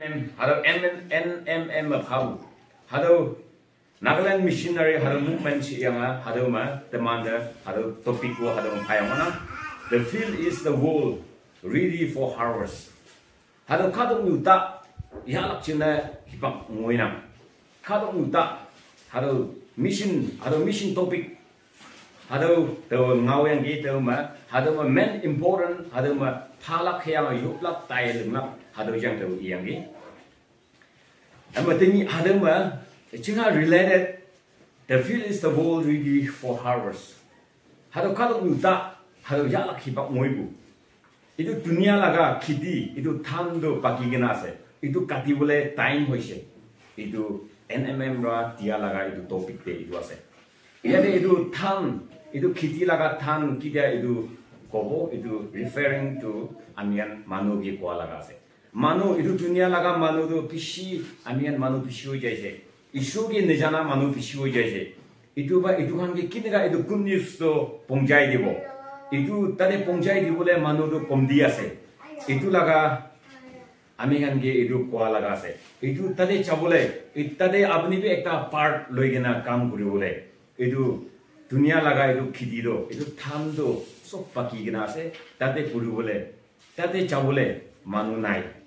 Hado NMM of how Hado Nagaland missionary Hado movement Yama Hado ma demander Hado topic Hado Payamana. The field is the world ready for harvest. Hado Kado Nuta Yalak China Hipap Moina Kado Nuta Hado mission topic Hado the Ngawen Gate Hado men important Hado ma Palak Yama Yuplak Tai Hado Jang to Yangi. And but then Hadama, Chinga related, the field is the world ready for harvest. Hado Kado Nuta, Hado Yalak Hibak Moibu. Itu dunia laga kiti, itu tando pakigenase, itu katibule time hoise, itu NMM ra dia laga itu topik te itu ase. Jadi itu tan, itu kiti laga tan kita itu kobo itu referring to amian manu ki ko laga ase. Manu itu dunia laga manu tu pisi amian manu pisi ho jaise. Isu ki nejana manu pisi ho jaise. Itu ba itu kan ki kinega itu good news to pongjai dibo. Itu tadi pongjai dibo le manu tu komdia se. Itu laga amian ki itu ko laga se. Itu tadi chabole. Itu tadi apni be ekta part loigena kam kuribole. Itu dunia laga itu kidido. Itu thamdo sok paki gena se. Tadi kuribole. Tadi chabole manu nai.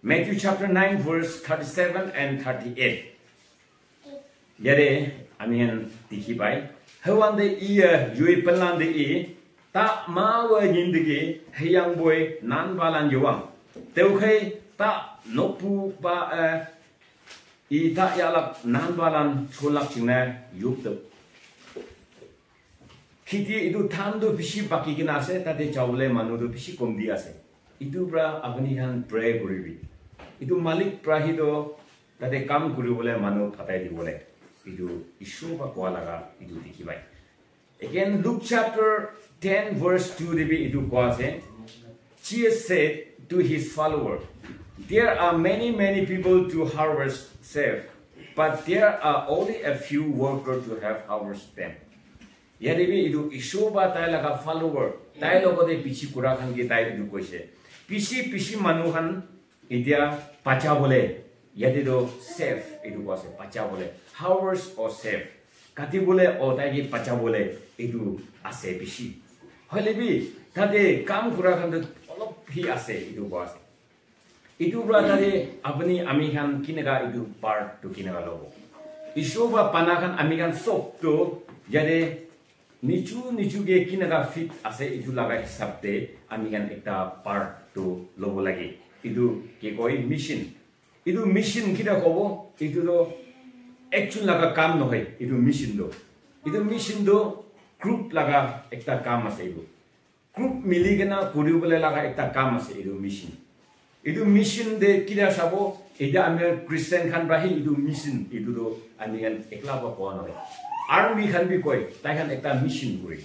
Matthew chapter 9 verse 37 and 38. Yare amian dikhi bai. Hawan de iya yui pelan de i ta mawa yindigi hayang boy nan balan yuang. Teu khai ta nopu ba i ta yalak nan balan cholak chingna yup de. Kiti itu tando bisi baki gina se tade chawle manu do bisi komdi ase. Itu bra apni han pray kuribi. Itu malik prahido tade kam kuri bole manu phatai di bole. Itu isu ba ko laga itu dikhibai. Again Luke chapter 10 verse 2 debi itu ko ase. Jesus said to his follower, there are many people to harvest save, but there are only a few workers to have harvest them. Yadibi itu isu ba tai laga follower tai logode pichi kura khan ki tai itu koise. Pishi manuhan Idia pacha bole, yadido safe itu kuase pacha bole, harvest or safe, kati bole or tagi pacha bole itu ase pishi. Holebi tade kam kurakan de olop hi ase itu kuase. Itu berarti apni amikan kinega itu part tu kinega logo. Isoba panakan amikan sok tu jadi nicu ge kinega fit ase itu laga hisapte amikan ekta part tu logo lagi. Itu kekoi mission. Itu mission kita kobo itu do actual laga kam no hai. Itu mission do. Itu mission do group laga ekta kam ase itu. Group miligena kuribole laga ekta kam ase itu mission. Itu mission de kita sabo ida ame Christian kan bahi itu mission itu do amian ekla ba ko no hai. Army kan bi koi tai kan ekta mission kuri.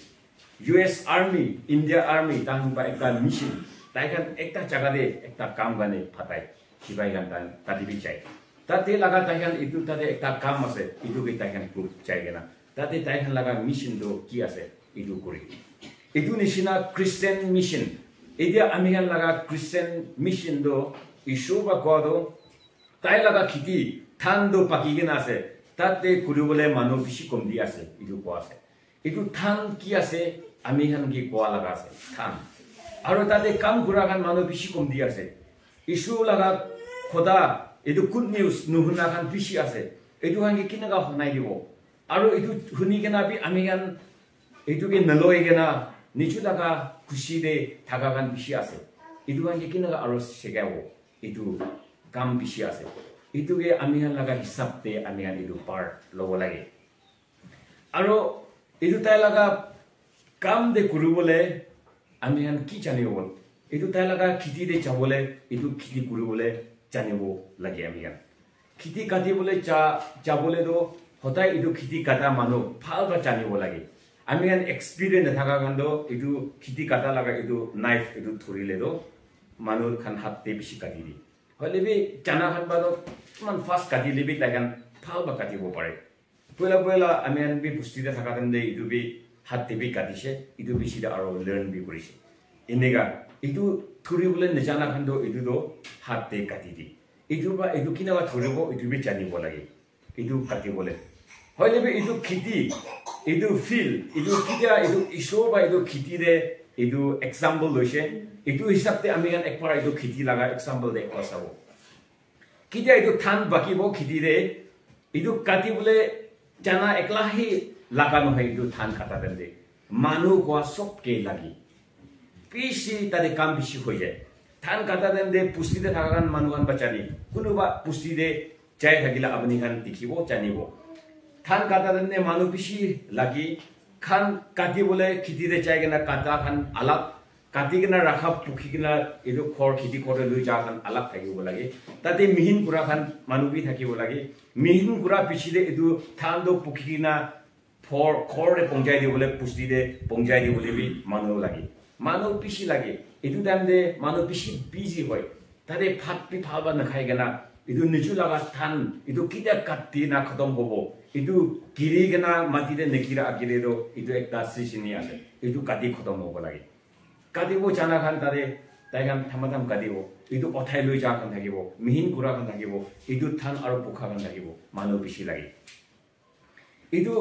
US Army, India Army tang ba ekta mission. Taikan ekta cakade ekta kam gane patai sibai kan tadi bicai. Tadi laga taikan itu tadi ekta kam ase itu kita taikan group cai gana. Tadi taikan laga mission do ki ase itu kuri. Itu nisina Christian mission. Idia amihan laga Christian mission do isu ba kodo tai laga kiti tando pakigena ase. Tadi kuri bole manu bisi komdi ase itu ko ase. Itu tan ki ase amihan ki ko laga ase tan. Aro tade kam kurakan manu bisi komdi ase. Isu laga khoda itu good news nuhuna kan bisi ase. Itu hangi kinaga honai dibo. Aro itu huni kena bi amigan itu ke naloi kena nichu laga kushi de thagakan bisi ase. Itu hangi kinaga aro segawo. Itu kam bisi ase. Itu ke amigan laga hisap te amigan itu part logo lagi. Aro itu tay laga kam de kurubole amihan ki chanebo itu talaga kiti de chabole itu kiti kuribole chanebo lagi amihan kiti kati bole chabole do hotai itu kiti kata mano phal ba chanebo lagi amihan experience thaka gando itu kiti kata laga itu knife itu thurile do mano khan hatte bisi kati di holebi chana khan ba do man fast kati lebi tagan phal ba kati bo pare pola amihan bi pusti de thaka dende itu bi hatte bi kati se itu bisi da aro learn bi kurise Inega itu turi bulan nejana kando itu do hati katidi. itu ba itu kina ba thoribo itu bi chani bo lagi itu kati bole hoile be itu khiti itu feel itu kida itu iso ba itu khiti de itu example loise itu hisab te ami gan ekbar itu khiti laga example de ekbar sabo kida itu than baki bo khiti de itu kati bole jana eklahi laga no hai itu than kata de manu ko sob ke lagi pisi tadi kam bisi hoi jay than kata de pusti de thakagan manugan bachani kunuba pusti de jai thagila apni kan dikhibo janibo than kata de manu bisi lagi khan kati bole khiti de jai gena kata khan alak kati gena rakha pukhi gena edu khor khiti kore lui ja khan alak thakibo lage tate mihin pura khan manu bi thakibo lage mihin pura bisi de edu than do pukhi na for khor de pongjai de bole pusti de pongjai de bole bi manu lage manu bisi lage edu dam de manu bisi busy hoy tate phat pi phalba na khai gena edu nichu laga than edu kida katti na khatam hobo edu giri gena mati de nekira agire do edu ekta sisini ase edu kati khatam hobo lage kati bo jana khan tare taigan thamadam kati bo edu othai loi ja khan thakibo mihin kura khan thakibo edu than aro pukha khan thakibo manu bisi lage edu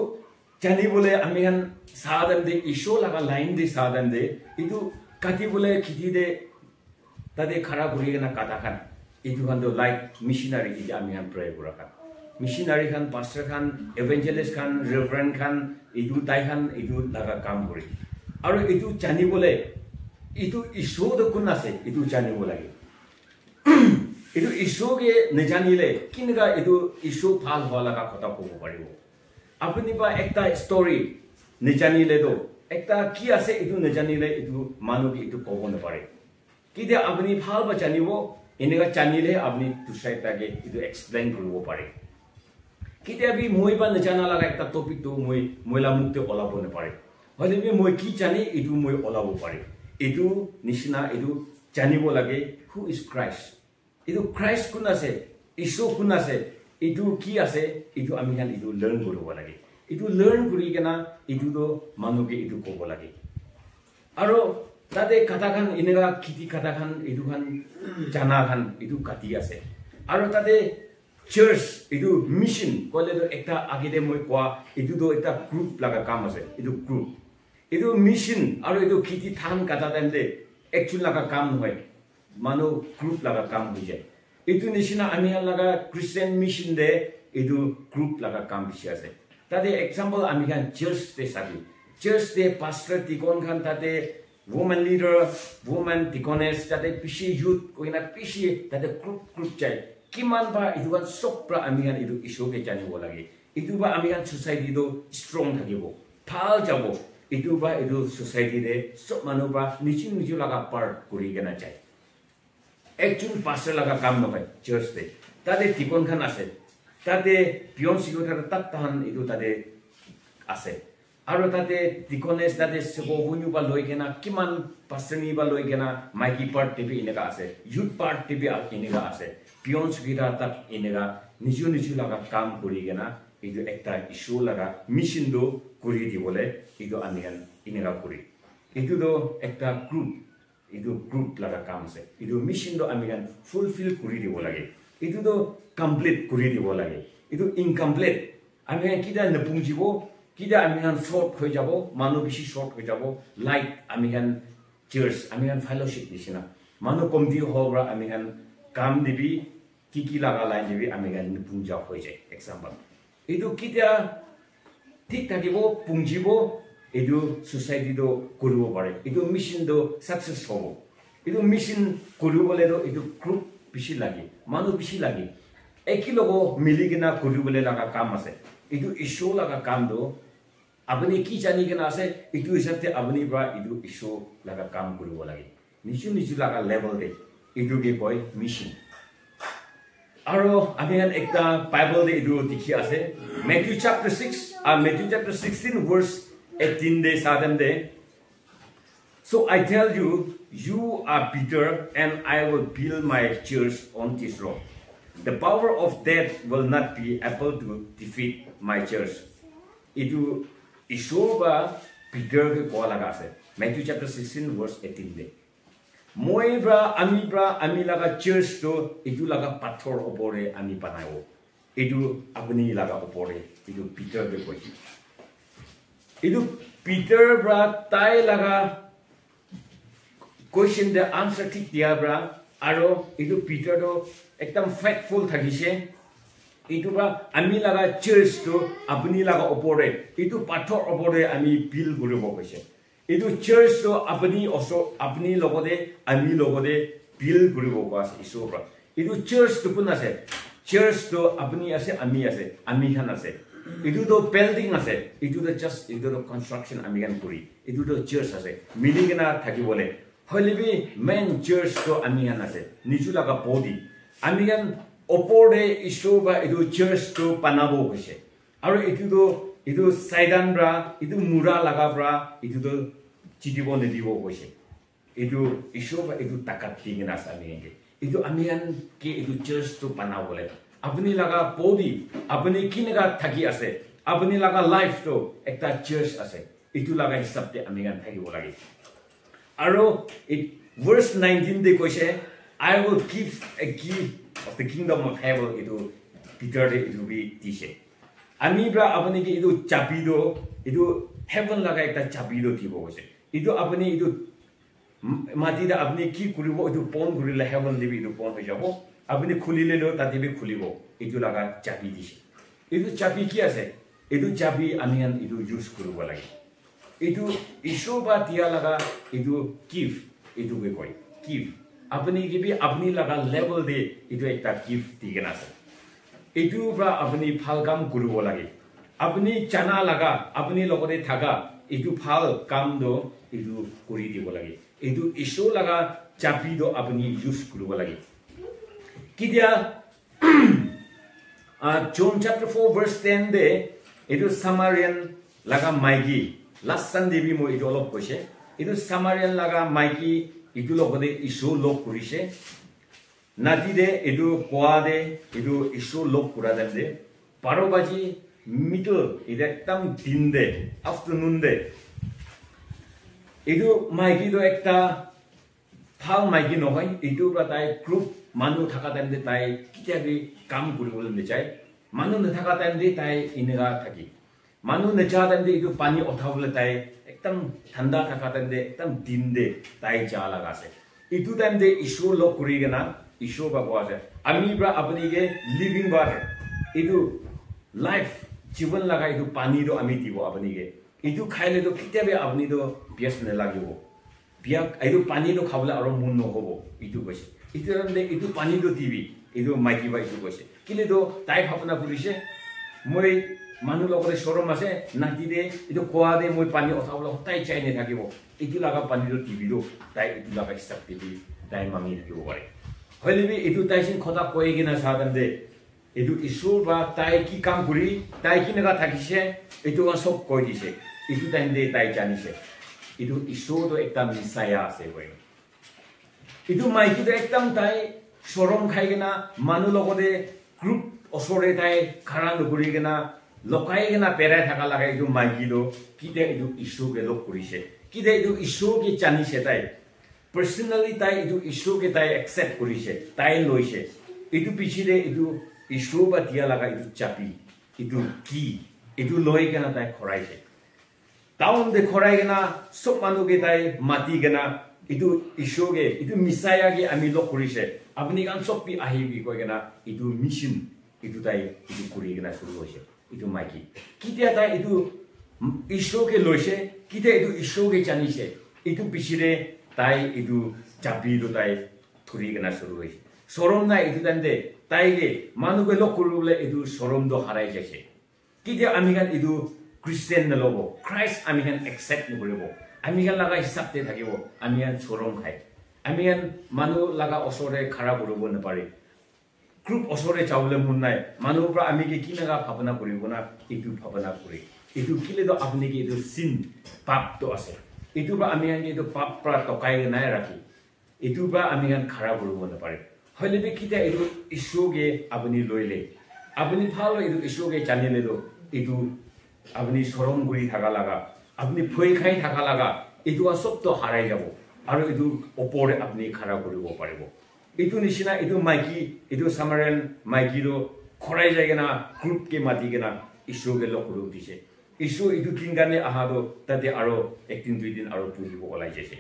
jani bole ami han sadam de isho laga line de sadam de edu kati bole khiti de tade khara guri gena kata khan edu han do like missionary ija ami han pray kura khan missionary khan pastor khan evangelist khan reverend khan edu tai khan edu laga kam kori aro edu jani bole edu isho do kunna se edu jani bola ge edu isho ge ne jani le kinga edu isho phal hola ka khota ko paribo apni ba ekta story ne jani le do ekta ki ase edu ne jani le edu manu ki edu ko ne pare ki de apni phal ba jani bo enega jani le apni dusrai ta ge edu explain koribo pare ki de abi moi ba ne jana laga ekta topic to moi la mukte ola bo ne pare hole bi moi ki jani edu moi ola bo pare edu nishina edu jani bo lage who is Christ edu Christ kun ase iso kun ase edu ki ase edu ami han edu learn koribo lage edu learn kuri gena edu do manu ge edu kobo lage aro tade kata khan inega khiti kata khan edu khan jana khan edu kati ase aro tade church edu mission kole do ekta age de moi kwa edu do ekta group laga kam ase edu group edu mission aro edu khiti than kata de actual laga kam hoy manu group laga kam hoy jay edu nishina ami laga Christian mission de edu group laga kam bishi ase tade example ami kan church te sabi church te pastor tikon khan tade woman leader woman deaconess tade bishi youth koina bishi tade group jay kiman ba edu kan sopra ami kan edu isho ke jani bo lage edu ba ami kan society do strong thakibo phal jabo edu ba edu society de sob manu ba nichu laga part kuri gena chai actual pastor laga kam no hai church de tade tikon khan ase tade pion sigota tat tan edu tade ase aro tade tikones tade sebo bunyu ba loi gena kiman pastor ni ba loi gena maiki part tv inega ase youth part tv inega ase pion sigota tat inega nichu laga kam kuri gena edu ekta issue laga mission do kuri di bole edu anian inega kuri edu do ekta group laga kam ase edu mission do amigan fulfill kuri di bolage edu do complete kuri di bolage edu incomplete amigan kida napungibo kida amigan short hoi jabo manu bishi short hoi jabo like amigan church amigan fellowship nishina manu komdi hogra amigan kam dibi kiki laga line dibi amigan napunja hoi jay example edu kida ঠিক থাকিব পুঞ্জিব এদু society do করিব পারে এদু mission do success হবো এদু mission করিবলে do এদু group বেশি লাগে মানু বেশি লাগে একই লগো মিলি কিনা করিবলে লাগা কাম আছে এদু ইস্যু লাগা কাম do আপনি কি জানি কিনা আছে এদু হিসাবে আপনি বা এদু ইস্যু লাগা কাম করিব লাগে নিচু লাগা লেভেল দে এদু কে কয় mission aro ami han ekta bible de edu dikhi ase Matthew chapter 16 verse 18 de sadam de so I tell you you are Peter and I will build my church on this rock the power of death will not be able to defeat my church edu ishoba Peter ke kola ase Matthew chapter 16 verse 18 de moi bra ami laga church to itu laga pathor opore ami banao itu apni laga opore itu Peter de koi itu Peter bra tai laga question the answer thik dia bra aro itu Peter do ekdam faithful thagise itu bra ami laga church to apni laga opore itu pathor opore ami build koribo koise itu church to apni logode ami logode build koribo koase iso bra itu church to pun ase church to apni ase ami khan ase itu to building ase itu to just itu to construction ami kan kori itu to church ase milingena thaki bole holebi main church to ami khan ase nichu laga body ami kan opore iso ba itu church to panabo koise aro itu saidan bra itu mura laga bra itu to chitibo ne dibo koise itu iso ba itu takat tingena sami itu amian ke itu church to panabole apni laga body apni kinega thaki ase apni laga life to ekta church ase itu laga hisab te amian thaki bolagi aro verse 19 de koise I will give a key of the kingdom of heaven itu Peter de itu be tishe ami bra apni ke itu chabi do itu heaven laga ekta chabi do dibo koise itu apni itu mati da apni ki kuribo itu pon kurila heaven debi itu pon ho jabo apni khulile lo ta debi khulibo itu laga chabi dishe itu chabi ki ase itu chabi amian itu use kuribo lagi itu ishoba dia laga itu give itu ke koi give apni ki bi apni laga level de itu ekta give digena ase itu bra apni phalgam kuribo lagi apni chana laga apni logode thaga itu phal kam do itu kuri dibo lagi itu iso laga chapi do apni use kuribo lagi kidia John chapter 4 verse 10 de itu Samarian laga maigi last Sunday bi mo itu olop koise itu Samarian laga maigi itu logode iso lok kurise nadi de itu kwa de itu iso lok kura de 12 baji middle itu ekdam din de afternoon de itu maigi do ekta phal maigi nohoi itu batai group manu thaka time de tai kitabi kam kuribole nejai manu ne thaka time de tai inega thaki manu ne cha time de itu pani othabole tai ekdam thanda thaka time de ekdam din de tai ja laga se itu time de isho lok kurigena isho ba ko ase ami bra apni ge living water itu life jiban laga itu pani do ami dibo apni ge itu khaile do kitabe apni do pias ne lagibo pia itu pani do khabla aro mun no hobo itu koise itu rande itu pani do tv itu maiki ba itu koise kile do tai bhapna purise moi manu logore sorom ase nati de itu koa de moi pani othabla hotai chai ne thakibo itu laga pani do tv do tai itu laga hisab tv tai mami thakibo bare hoilebi itu tai sin khota koi gina sadan de itu isur ba tai ki kam kuri tai ki naga thakise itu ga sob koi dise itu time de tai janise itu iso do ekta misaya ase koi itu maiki do ekdam tai sorom khai gina manu logode group osore tai khara nuguri gina lokai gina perai thaka laga itu maiki do kide itu iso ge lok kurise kide itu iso ge janise tai personally tai itu iso ge tai accept kurise tai loise itu pichide itu iso ba dia laga itu chapi itu ki itu loi gina tai khoraise down de khorai gina sob manu ge tai mati gina itu isoge itu misaya ge ami lok kurise apni kan sopi ahi bi ko gina itu mission itu tai itu kuri gina suru hoise itu maiki kitia tai itu isoge loise kitia itu isoge janise itu pisire tai itu chapi do tai thuri gina suru hoise sorom na itu dande tai ge manu ge lok kurule itu sorom do harai jese kitia ami kan itu Christian na lobo Christ ami kan accept ni bolibo ami kan laga hisab te thakibo ami kan sorom khai ami kan manu laga osore khara koribo na pare group osore chawle mun nai manu pra ami ke kinaga bhabna koribo na itu bhabna kori itu kile do apni ke itu sin pap to ase itu ba ami kan itu pap pra tokai nai rakhi itu ba ami kan khara koribo na pare hoile be kita itu isoge apni loile apni phalo itu isoge chanile do itu apni sorom guri থাকা লাগা আপনি ভয় খাই থাকা লাগা এটুয়া সব তো হারাই যাব আৰু ইটো ওপৰে আপুনি খাৰা কৰিব পাৰিব ইটো নিচিনা ইটো মাইকি ইটো সামাৰেন মাইকিৰো খৰাই যায় না গ্ৰুপকে মাতি কেনা ইছুকে লগ কৰি উঠিছে ইছু ইটো কিনগানে আহাদো তাতে আৰু একদিন দুই দিন আৰু পুহিব ওলাই যাইছে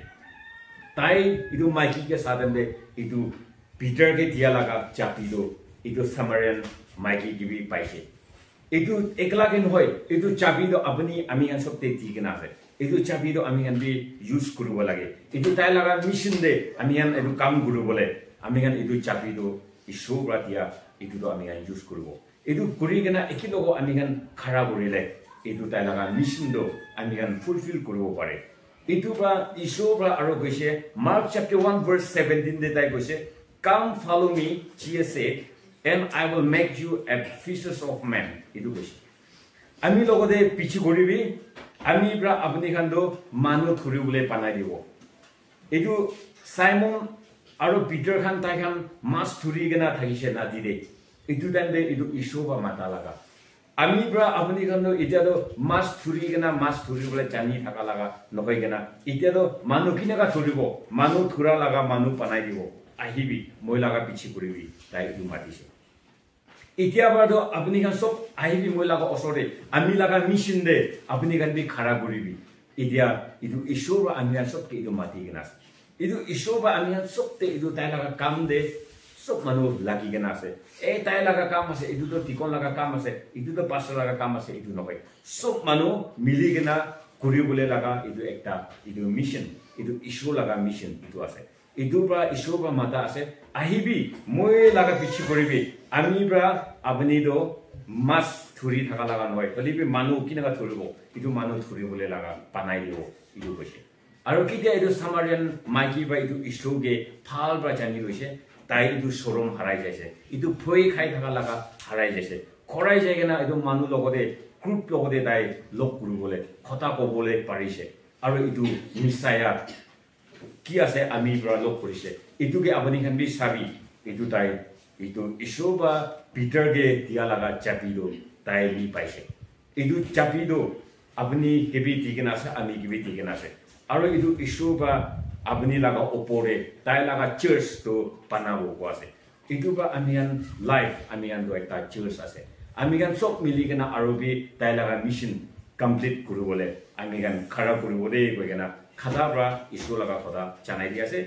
তাই ইটো মাইকিকে সাদেনদে ইটো পিটাৰকে দিয়া লাগা চাপিদো ইটো সামাৰেন মাইকি কিবি পাইছে ইটো একলাকে নহয় ইটো চাপিদো আপুনি আমি সবতে ঠিক না আছে ইটো চাপিদো আমি বি ইউজ কৰিব লাগে ইটো তাই লাগা মেচিন দে আমি এটো কাম কৰিবলৈ আমি ইটো চাপিদো ইছু ৰাতিয়া ইটো আমি ইউজ কৰিব ইটো কৰি কেনা একি লগ আমি খাৰা কৰিলে ইটো তাই লাগা মেচিন দো আমি ফুলফিল কৰিব পাৰে ইটো বা ইছু বা আৰু কৈছে মাৰ্ক chapter 1 verse 17 দে তাই কৈছে come follow me Jesus said and I will make you a fishers of men ইটো কৈছে আমি লগতে পিছি কৰিবি আমি ব্ৰা আপুনি খান্দো মানুহ ধৰিবলৈ পানাই দিব এইটো সাইমন আৰু পিটাৰ খান তাই খান মাছ ধৰি কেনা থাকিছে নাদি দে ইটো টাইমে ইটো ইছু বা মাতা লাগা আমি ব্ৰা আপুনি খান্দো এতিয়াতো মাছ ধৰি কেনা মাছ ধৰিবলৈ জানি থাকা লাগা নহয় কেনা এতিয়াতো মানুহ কিনেকা ধৰিব মানুহ ধৰা লাগা মানুহ পানাই দিব আহিবি মই লাগা পিছি কৰিবি তাই ইটো মাতিছে এতিয়া বাৰতো আপুনি খান সব আহিবি মই লাগা ওচৰে আমি লাগা মেচিন দে আপুনি খান বি খাৰা কৰিবি এতিয়া ইটো ইছু বা আমি সবকে ইটো মাতি কেনা ইটো ইছু বা আমি সবতে ইটো তাই লাগা কাম দে সব মানুহ লাগি কেনা আছে এই তাই লাগা কাম আছে ইটো টিকন লাগা কাম আছে ইটো পাছৰ লাগা কাম আছে ইটো নহয় সব মানুহ মিলি কেনা কৰিবলৈ লাগা ইটো একটা ইটো মিশন ইটো ইছু লাগা মিশন ইটো আছে ইটো বা ইছু বা মাতা আছে আহিবি মই লাগা পিছি কৰিবি আমি ব্ৰা আপুনি তো মাছ ধৰি থাকা লাগা নহয় হলিবি মানুহ কিনেকা ধৰিব ইটো মানুহ ধৰিবলৈ লাগা পানাই দিব ইটো কৈছে আৰু কিতিয়া ইটো সামাৰিয়ান মাইকি বা ইটো ইছুকে ভাল বা জানি লৈছে তাই ইটো শৰম হাৰাই যাইছে ইটো ভয় খাই থাকা লাগা হাৰাই যাইছে খৰাই যায় কেনা ইটো মানুহ লগতে গ্ৰুপ লগতে তাই লগ কৰিবলৈ কথা ক'বলৈ পাৰিছে আৰু ইটো মিছায়া কি আছে আমি ব্ৰা লগ কৰিছে ইটোকে আপুনি খান বি চাবি ইটো তাই ইটো ইছু বা পিটাৰকে দিয়া লাগা চাপিদো তাই বি পাইছে ইটো চাপিদো আপুনি কেবি ঠিকে আছে আমি কেবি ঠিকে আছে আৰু ইটো ইছু বা আপুনি লাগা ওপৰে তাই লাগা চাৰ্চ তো পানাব আছে ইটো বা আমি লাইফ আমি একটা চাৰ্চ আছে আমি সব মিলি কেনা আৰু বি তাই লাগা মিশন কমপ্লিট কৰিবলৈ আমি খাৰা কৰিব দেই কৈ কেনা খাতা পৰা ইছু লাগা কথা জানাই দি আছে